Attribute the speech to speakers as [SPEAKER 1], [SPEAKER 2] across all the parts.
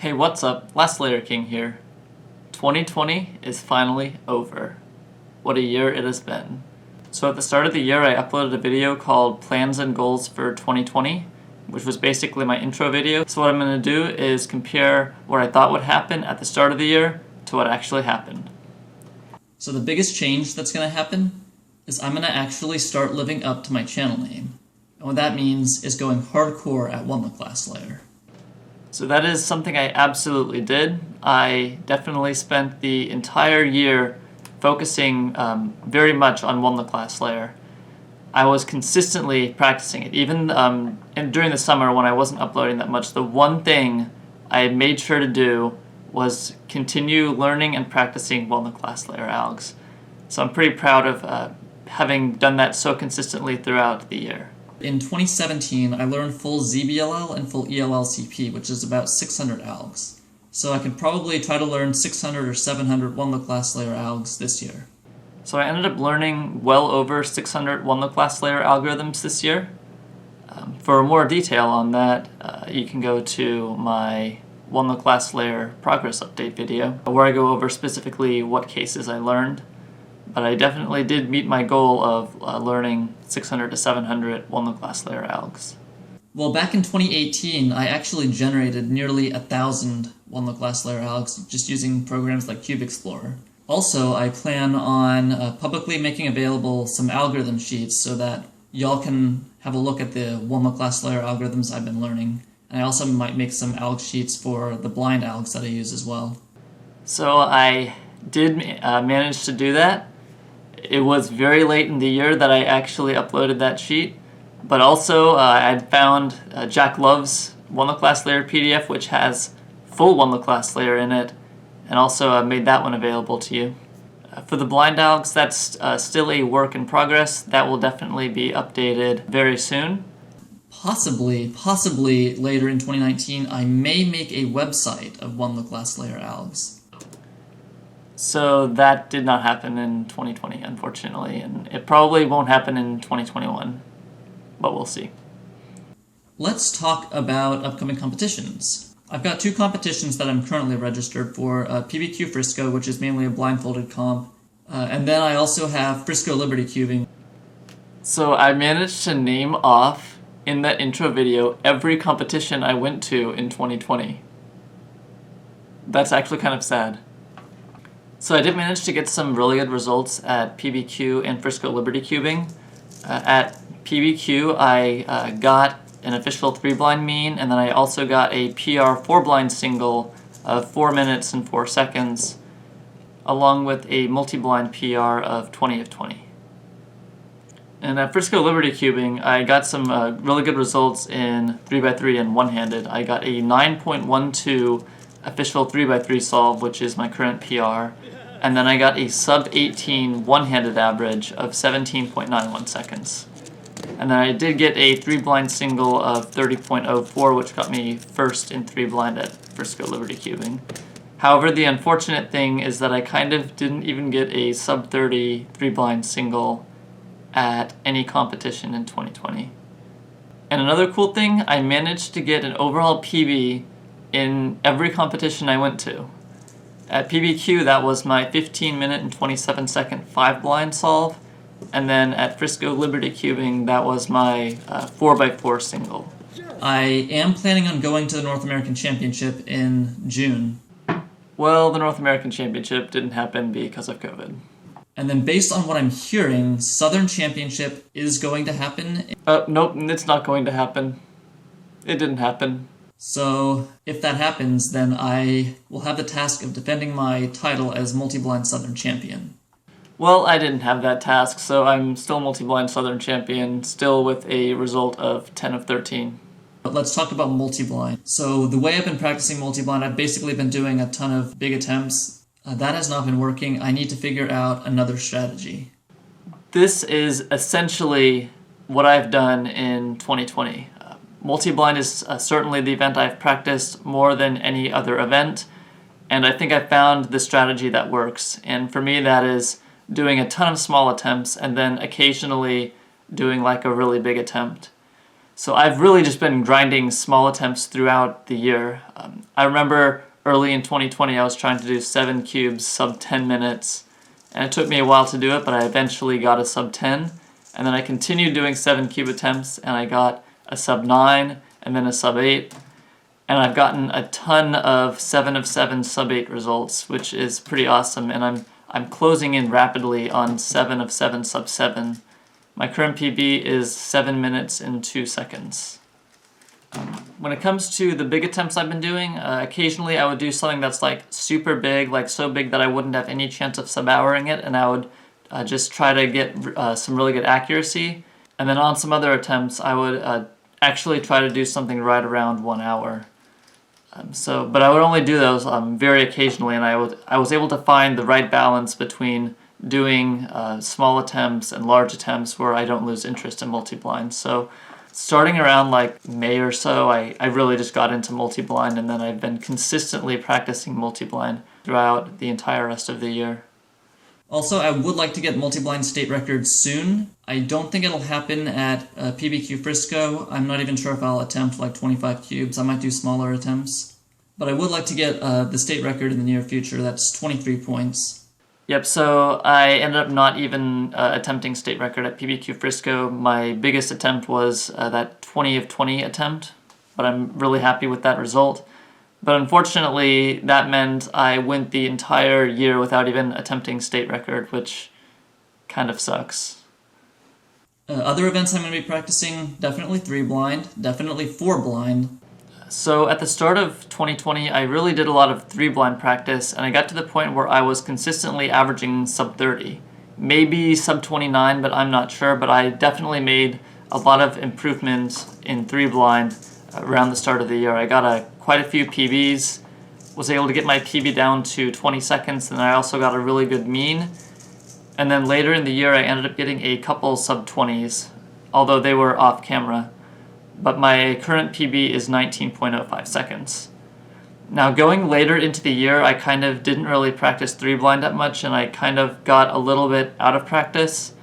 [SPEAKER 1] Hey, what's up? Last Layer King here. 2020 is finally over. What a year it has been. So at the start of the year, I uploaded a video called Plans and Goals for 2020, which was basically my intro video. So what I'm going to do is compare what I thought would happen at the start of the year to what actually happened. So the biggest change that's going to happen is I'm going to actually start living up to my channel name. And what that means is going hardcore at One Class Layer. So that is something I absolutely did. I definitely spent the entire year focusing very much on One Class Layer. I was consistently practicing it. Even and during the summer when I wasn't uploading that much, the one thing I made sure to do was continue learning and practicing One Class Layer algs. So I'm pretty proud of having done that so consistently throughout the year. In 2017, I learned full ZBLL and full ELLCP, which is about 600 algs. So I could probably try to learn 600 or 700 One Class Layer algs this year. So I ended up learning well over 600 One Class Layer algorithms this year. For more detail on that, you can go to my One Class Layer progress update video, where I go over specifically what cases I learned. But I definitely did meet my goal of learning 600 to 700 One Class Layer algs. Well, back in 2018, I actually generated nearly 1,000 One Class Layer algs just using programs like Cube Explorer. Also, I plan on publicly making available some algorithm sheets so that y'all can have a look at the One Class Layer algorithms I've been learning. And I also might make some alg sheets for the blind algs that I use as well. So I did manage to do that. It was very late in the year that I actually uploaded that sheet, but also I'd found Jack Love's One Class Layer PDF, which has full One Class Layer in it, and also made that one available to you. For the blind algs, that's still a work in progress. That will definitely be updated very soon. Possibly later in 2019, I may make a website of One Class Layer algs. So that did not happen in 2020, unfortunately, and it probably won't happen in 2021, but we'll see. Let's talk about upcoming competitions. I've got two competitions that I'm currently registered for, PBQ Frisco, which is mainly a blindfolded comp, and then I also have Frisco Liberty Cubing. So I managed to name off, in that intro video, every competition I went to in 2020. That's actually kind of sad. So I did manage to get some really good results at PBQ and Frisco Liberty Cubing. At PBQ, I got an official 3-blind mean, and then I also got a PR 4-blind single of 4 minutes and 4 seconds, along with a multi-blind PR of 20 of 20. And at Frisco Liberty Cubing, I got some really good results in 3x3 and one-handed. I got a 9.12 official 3x3 solve, which is my current PR, and then I got a sub-18 one-handed average of 17.91 seconds. And then I did get a 3-blind single of 30.04, which got me first in 3-blind at Frisco Liberty Cubing. However, the unfortunate thing is that I kind of didn't even get a sub-30 3-blind single at any competition in 2020. And another cool thing, I managed to get an overall PB in every competition I went to. At PBQ, that was my 15-minute and 27-second 5-blind solve, and then at Frisco Liberty Cubing, that was my 4x4 single. I am planning on going to the North American Championship in June. Well, the North American Championship didn't happen because of COVID. And then based on what I'm hearing, Southern Championship is going to happen. Nope, it's not going to happen. It didn't happen. So, if that happens, then I will have the task of defending my title as multi-blind Southern Champion. Well, I didn't have that task, so I'm still multi-blind Southern Champion, still with a result of 10 of 13. But let's talk about multi-blind. So, the way I've been practicing multi-blind, I've basically been doing a ton of big attempts. That has not been working. I need to figure out another strategy. This is essentially what I've done in 2020. Multi-blind is certainly the event I've practiced more than any other event, and I think I found the strategy that works. And for me, that is doing a ton of small attempts and then occasionally doing like a really big attempt. So I've really just been grinding small attempts throughout the year. I remember early in 2020 I was trying to do 7 cubes sub 10 minutes, and it took me a while to do it, but I eventually got a sub 10, and then I continued doing 7 cube attempts, and I got a sub 9, and then a sub 8, and I've gotten a ton of 7 of 7 sub 8 results, which is pretty awesome, and I'm closing in rapidly on 7 of 7 sub 7. My current PB is 7 minutes and 2 seconds. When it comes to the big attempts I've been doing, occasionally I would do something that's like super big, like so big that I wouldn't have any chance of sub-houring it, and I would just try to get some really good accuracy. And then on some other attempts, I would actually try to do something right around 1 hour. But I would only do those very occasionally, and I was able to find the right balance between doing small attempts and large attempts where I don't lose interest in multi-blind. So starting around like May or so, I really just got into multi-blind, and then I've been consistently practicing multi-blind throughout the entire rest of the year. Also, I would like to get multi-blind state records soon. I don't think it'll happen at PBQ Frisco. I'm not even sure if I'll attempt like 25 cubes. I might do smaller attempts. But I would like to get the state record in the near future. That's 23 points. Yep, so I ended up not even attempting state record at PBQ Frisco. My biggest attempt was that 20 of 20 attempt, but I'm really happy with that result. But unfortunately, that meant I went the entire year without even attempting state record, which kind of sucks. Other events I'm going to be practicing, definitely 3 blind, definitely 4 blind. So at the start of 2020, I really did a lot of 3 blind practice, and I got to the point where I was consistently averaging sub 30. Maybe sub 29, but I'm not sure, but I definitely made a lot of improvements in 3 blind around the start of the year. I got quite a few PBs, was able to get my PB down to 20 seconds, and I also got a really good mean. And then later in the year, I ended up getting a couple sub 20s, although they were off camera. But my current PB is 19.05 seconds. Now going later into the year, I kind of didn't really practice 3 blind that much, and I kind of got a little bit out of practice.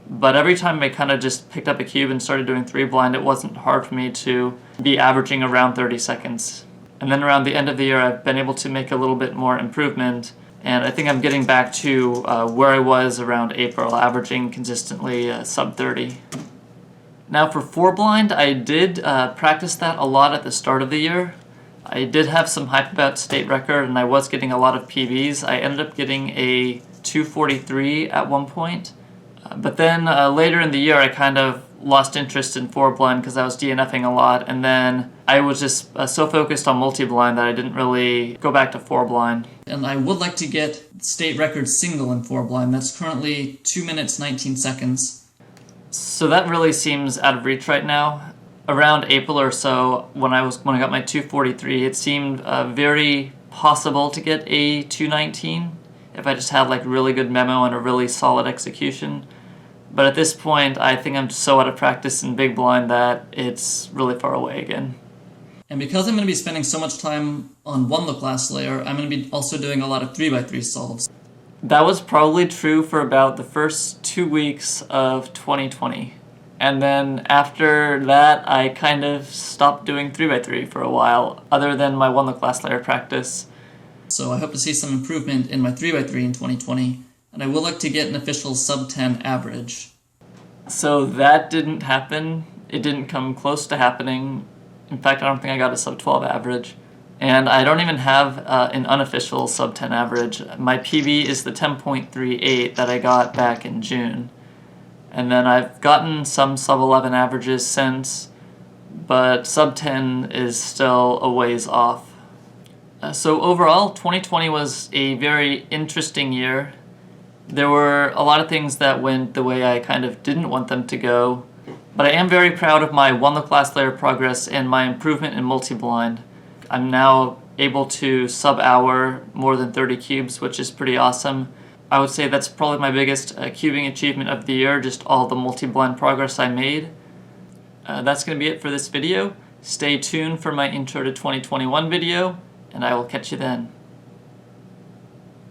[SPEAKER 1] But every time I kind of just picked up a cube and started doing 3 blind, it wasn't hard for me to be averaging around 30 seconds. And then around the end of the year, I've been able to make a little bit more improvement, and I think I'm getting back to where I was around April, averaging consistently sub 30. Now for 4 blind, I did practice that a lot at the start of the year. I did have some hype about state record, and I was getting a lot of PBs. I ended up getting a 243 at one point. But then later in the year, I kind of lost interest in 4 blind because I was DNFing a lot, and then I was just so focused on multi-blind that I didn't really go back to 4 blind. And I would like to get state record single in 4 blind. That's currently 2 minutes 19 seconds. So that really seems out of reach right now. Around April or so, when I got my 243, it seemed very possible to get a 219 if I just had like really good memo and a really solid execution. But at this point, I think I'm so out of practice in big blind that it's really far away again. And because I'm going to be spending so much time on one look glass layer, I'm going to be also doing a lot of 3x3 solves. That was probably true for about the first 2 weeks of 2020. And then after that, I kind of stopped doing 3x3 for a while, other than my one look glass layer practice. So I hope to see some improvement in my 3x3 in 2020, and I would like to get an official sub 10 average. So that didn't happen. It didn't come close to happening. In fact, I don't think I got a sub 12 average. And I don't even have an unofficial sub 10 average. My PB is the 10.38 that I got back in June. And then I've gotten some sub 11 averages since, but sub 10 is still a ways off. So overall, 2020 was a very interesting year. There were a lot of things that went the way I kind of didn't want them to go, but I am very proud of my one look glass layer progress and my improvement in multi-blind. I'm now able to sub-hour more than 30 cubes, which is pretty awesome. I would say that's probably my biggest cubing achievement of the year, just all the multi-blind progress I made. That's going to be it for this video. Stay tuned for my Intro to 2021 video, and I will catch you then.